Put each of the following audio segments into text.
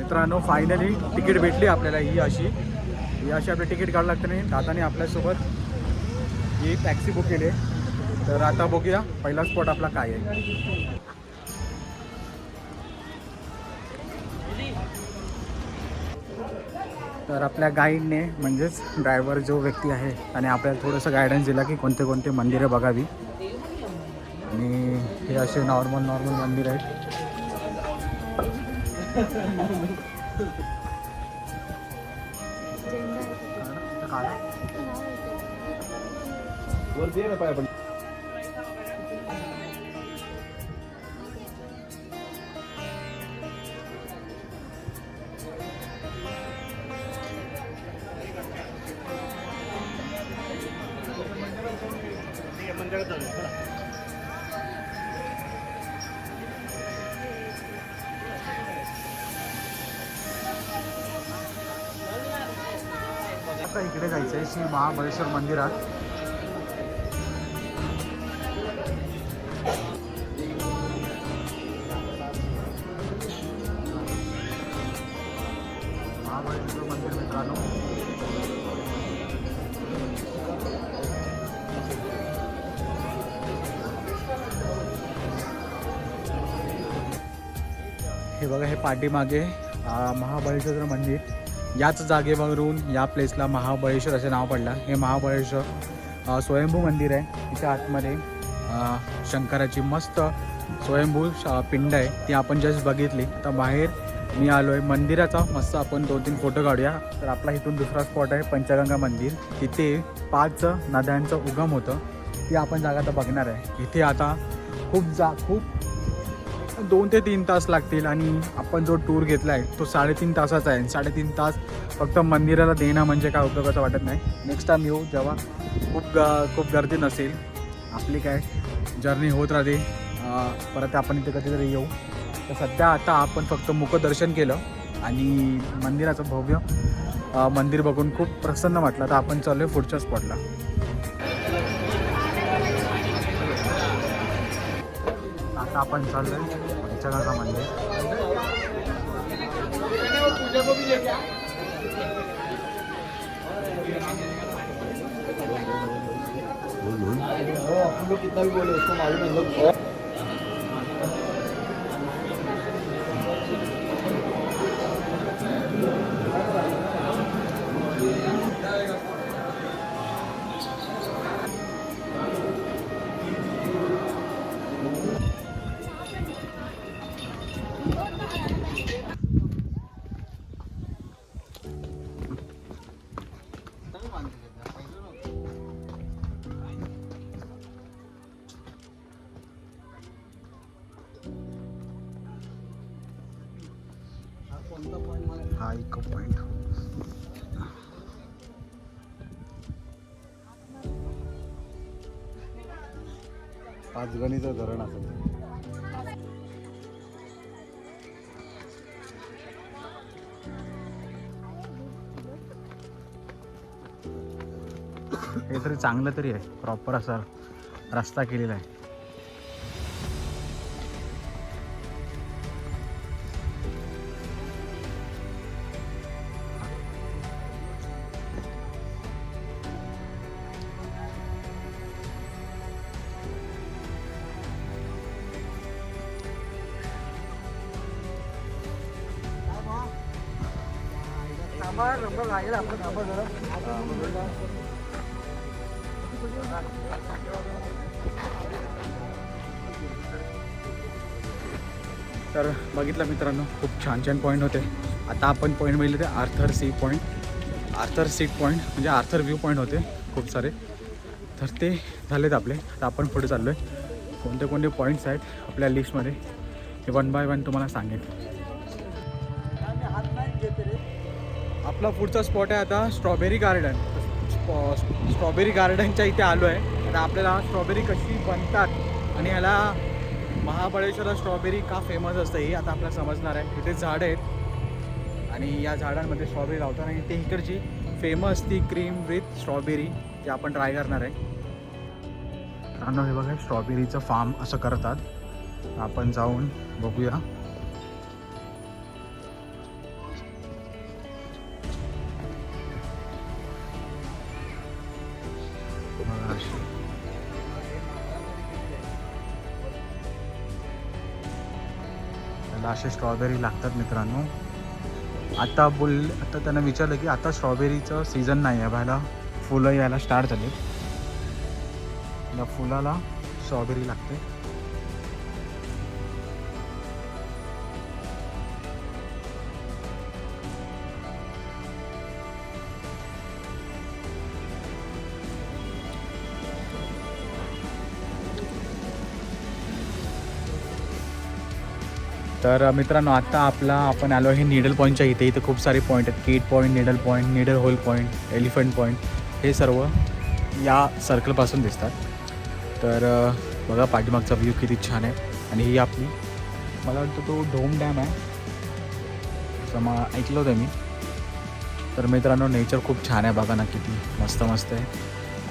मित्रांनो finally ticket भेटली आपल्याला. ही अशी आपली तिकीट काढावं लागतं नाही. दादाने आपल्यासोबत ही टॅक्सी बुक केली आहे. तर आता बघूया पहिला स्पॉट आपला काय आहे. तर आपल्या गाईडने म्हणजेच ड्रायव्हर जो व्यक्ती आहे त्याने आपल्याला थोडंसं गायडन्स दिला की कोणते कोणते मंदिरं बघावी. आणि हे असे नॉर्मल मंदिर आहेत. आता इकडे जायचं आहे श्री महाबळेश्वर मंदिरात. महाबळेश्वर मंदिर मित्रांनो. हे बघा, हे पाठीमागे महाबळेश्वर मंदिर. याच जागेवरून या प्लेसला महाबळेश्वर असे नाव पडलं. हे महाबळेश्वर स्वयंभू मंदिर आहे. इथे आतमध्ये शंकराची मस्त स्वयंभू पिंड आहे, ती आपण जस्ट बघितली. आता बाहेर मी आलो आहे मंदिराचा. मस्त आपण 2-3 फोटो काढूया. तर आपला इथून दुसरा स्पॉट आहे पंचगंगा मंदिर. तिथे 5 नद्यांचं उगम होतं, ती आपण जागा आता बघणार आहे. इथे आता खूप 2 ते 3 तास लागतील. आणि आपण जो टूर घेतला आहे तो 3.5 तासाचा आहे. 3.5 तास फक्त मंदिराला देणं म्हणजे काय उपयोगाचं वाटत नाही. नेक्स्ट टाईम येऊ जेव्हा खूप गर्दी नसेल. आपली काय जर्नी होत राहते. परत आपण इथे कधीतरी येऊ. तर सध्या आता आपण फक्त मुखदर्शन केलं आणि मंदिराचं भव्य मंदिर बघून खूप प्रसन्न वाटलं. तर आपण चाललो आहे पुढच्या स्पॉटला. आता आपण चाललोय पंचगंगा मंदिर. कितना भी बोले उसको मालूम है. हा इको पॉइंट. पाचगणीचं धरण असेल. हे तरी चांगलं तरी आहे. प्रॉपर असा रस्ता केलेला आहे. तर बघितलं मित्रांनो, खूप छान पॉईंट होते. आता आपण पॉईंट बघितले ते आर्थर सीट पॉईंट म्हणजे आर्थर व्ह्यू पॉईंट होते खूप सारे. तर ते झालेत आपले. आता आपण पुढे चाललो आहे. कोणते पॉईंट्स आहेत आपल्या लिस्टमध्ये हे 1 बाय 1 तुम्हाला सांगेन. आपला पुढचा स्पॉट आहे आता स्ट्रॉबेरी गार्डन. स्ट्रॉबेरी गार्डनच्या इथे आलो आहे. आता आपल्याला स्ट्रॉबेरी कशी बनतात आणि ह्याला महाबळेश्वरला स्ट्रॉबेरी का फेमस असतं हे आता आपल्याला समजणार आहे. इथे झाडं आहेत आणि या झाडांमध्ये स्ट्रॉबेरी लावतात आणि ते इकडची फेमस ती क्रीम विथ स्ट्रॉबेरी ती आपण ट्राय करणार आहे. मित्रांनो हे बघा, स्ट्रॉबेरीचं फार्म असं करतात. आपण जाऊन बघूया. मला असे स्ट्रॉबेरी लागतात मित्रांनो. आता त्यांना विचारलं की आता स्ट्रॉबेरीचं सीझन नाही आहे, बाहेर फुलं यायला स्टार्ट झाले. या फुलाला स्ट्रॉबेरी लागते. तर मित्रांनो आता आपण आलो आहे निडल पॉईंटच्या इथे. इथे खूप सारे पॉईंट आहेत. Cat point, needle point, needle hole point, elephant point, हे सर्व या सर्कलपासून दिसतात. तर बघा पाठीमागचा व्ह्यू किती छान आहे. आणि ही आपली मला वाटतं तो डोम डॅम आहे असं ऐकलं होतं मी. तर मित्रांनो नेचर खूप छान आहे बघा ना, किती मस्त आहे.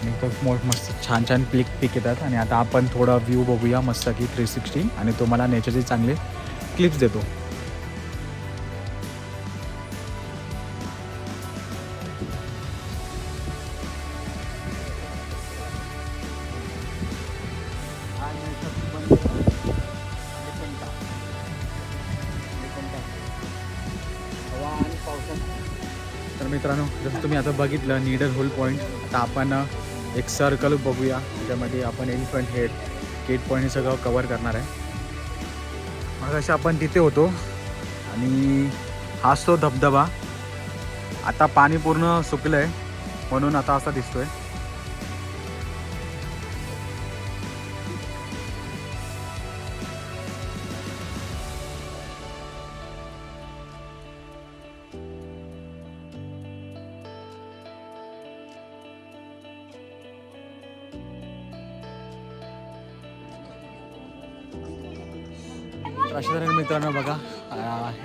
आणि खूप मस्त छान पिक येतात. आणि आता आपण थोडा व्ह्यू बघूया मस्त की 360 आणि तुम्हाला नेचरचे चांगले क्लिप्स देतो. तर मित्रांनो जसं तुम्ही आता बघितलं निडल होल पॉईंट, आता आपण एक सर्कल बघूया त्याच्यामध्ये आपण एलिफंट हेड, केट पॉईंट हे सगळं कवर करणार आहे. मग अशा आपण तिथे होतो आणि हाच तो धबधबा. आता पाणी पूर्ण सुकलं आहे म्हणून आता असा दिसतोय. अशा तऱ्हेने मित्रांनो बघा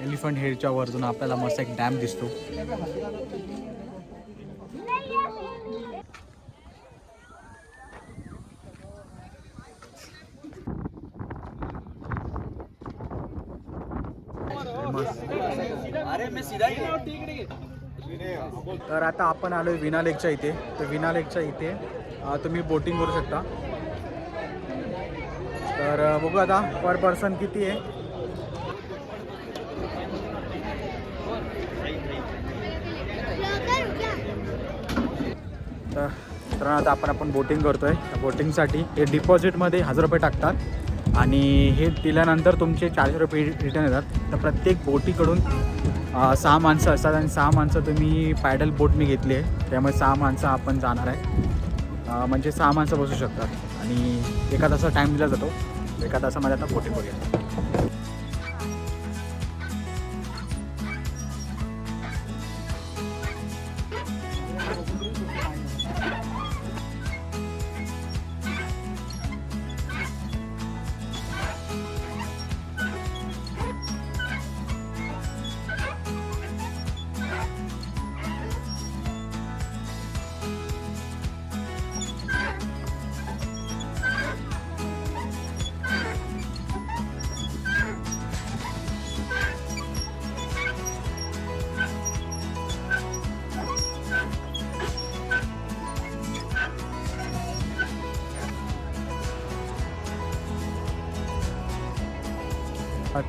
एलिफंट हेडच्या वरतून आपल्याला मस्त एक डॅम दिसतो. तर आता आपण आलोय विना लेकच्या इथे. तर विना लेकच्या इथे तुम्ही बोटिंग करू शकता. तर बघू आता पर पर्सन किती आहे. तर आता आपण बोटिंग करतोय. बोटिंगसाठी हे डिपॉझिटमध्ये 1000 रुपये टाकतात आणि हे दिल्यानंतर तुमचे 400 रुपये रिटर्न येतात. तर प्रत्येक बोटीकडून 6 माणसं असतात आणि 6 माणसं तुम्ही पॅडल बोट मी घेतली आहे त्यामुळे 6 माणसं आपण जाणार आहे. म्हणजे 6 माणसं बसू शकतात आणि एका तासा टाईम दिला जातो. एका तासामध्ये आता बोटिंग करूया.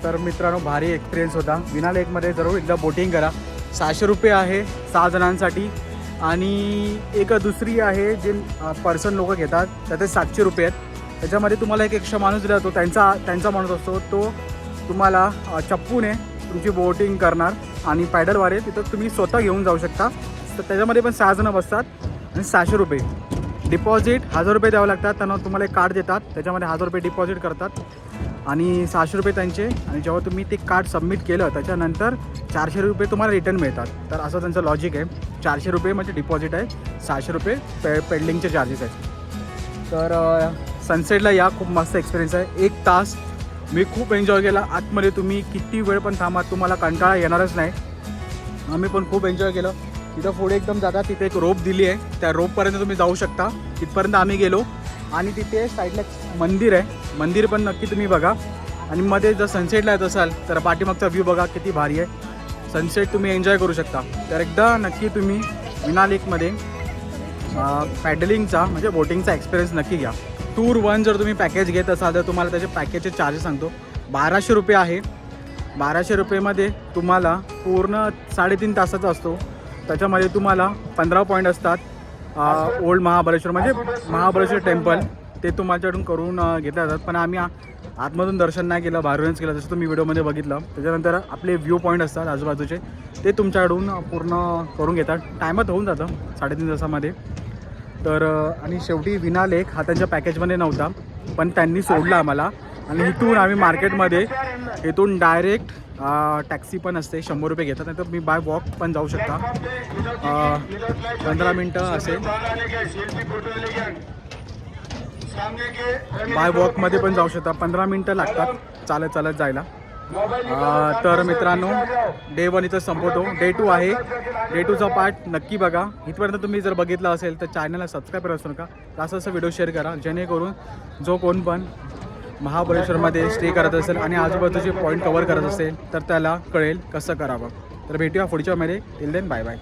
तर मित्रांनो भारी एक्सपिरियन्स होता. विना लेकमध्ये जरूर एकदा बोटिंग करा. 600 रुपये आहे 6 जणांसाठी आणि एक दुसरी आहे जे पर्सन लोक घेतात त्याचे 700 रुपये आहेत. त्याच्यामध्ये तुम्हाला एक एक्स्ट्रा माणूस दिला जातो. त्यांचा माणूस असतो तो तुम्हाला चप्पूने तुमची बोटिंग करणार आणि पॅडलवारे तिथं तुम्ही स्वतः घेऊन जाऊ शकता. तर त्याच्यामध्ये पण 6 जणं बसतात आणि 600 रुपये डिपॉझिट. 1000 रुपये द्यावं लागतात. त्यांना तुम्हाला एक कार्ड देतात त्याच्यामध्ये 1000 रुपये डिपॉझिट करतात आणि 600 रुपये त्यांचे. आणि जेव्हा तुम्ही ते कार्ड सबमिट केलं त्याच्यानंतर 400 रुपये तुम्हाला रिटर्न मिळतात. तर असं त्यांचं लॉजिक आहे. 400 रुपये म्हणजे डिपॉझिट आहे, 600 रुपये पेडलिंगचे चार्जेस आहेत. तर सनसेटला या खूप मस्त एक्सपिरियन्स आहे. 1 तास मी खूप एन्जॉय केला. आतमध्ये तुम्ही किती वेळ पण थांबा तुम्हाला कंटाळा येणारच नाही. आम्ही पण खूप एन्जॉय केलं. तिथं पुढे एकदम जाता तिथे एक रोप दिली आहे. त्या रोपपर्यंत तुम्ही जाऊ शकता. तिथपर्यंत आम्ही गेलो आणि तिथे साईडला मंदिर आहे. मंदिर पण नक्की तुम्ही बघा. आणि मध्ये जर सनसेटला येत असाल तर पाठीमागचा व्ह्यू बघा किती भारी आहे. सनसेट तुम्ही एन्जॉय करू शकता. तर एकदा नक्की तुम्ही विना लेकमध्ये पॅडलिंगचा म्हणजे बोटिंगचा एक्सपिरियन्स नक्की घ्या. टूर 1 जर तुम्ही पॅकेज घेत असाल तर तुम्हाला त्याचे पॅकेजचे चार्जेस सांगतो. 1200 रुपये आहे 1200 रुपयेमध्ये तुम्हाला पूर्ण 3.5 तासाचा असतो. त्याच्यामध्ये तुम्हाला 15 पॉईंट असतात. ओल्ड महाबळेश्वर म्हणजे महाबळेश्वर टेम्पल ते तुमच्याकडून करून घेतल्या जातात. पण आम्ही आतमधून दर्शन नाही केलं, बाहेरूनच केलं जसं तुम्ही व्हिडिओमध्ये बघितलं. त्याच्यानंतर आपले व्ह्यू पॉईंट असतात आजूबाजूचे ते तुमच्याकडून पूर्ण करून घेतात. टायमात होऊन जातं 3.5 तासामध्ये. तर आणि शेवटी विना लेक हा त्यांच्या पॅकेजमध्ये नव्हता, पण त्यांनी सोडला आम्हाला. आणि इथून आम्ही मार्केटमध्ये इथून डायरेक्ट टॅक्सी पण असते, 100 रुपये घेतात. नाही तर मी बाय वॉक पण जाऊ शकता. 15 मिनटं असेल, बाय वॉकमध्ये पण जाऊ शकता. 15 मिनटं लागतात चालत चालत जायला. तर मित्रांनो, डे 1 इथं संपवतो. डे 2 आहे. डे 2चा पार्ट नक्की बघा. इथपर्यंत तुम्ही जर बघितलं असेल तर चॅनलला सबस्क्राईब करू नका. जास्त असं व्हिडिओ शेअर करा, जेणेकरून जो कोण पण महाबळेश्वरमध्ये स्टे करत असेल आणि आजूबाजूचे पॉईंट कवर करत असेल तर त्याला कळेल कसं करावं. तर भेटूया पुढच्या मध्ये. Till then bye bye.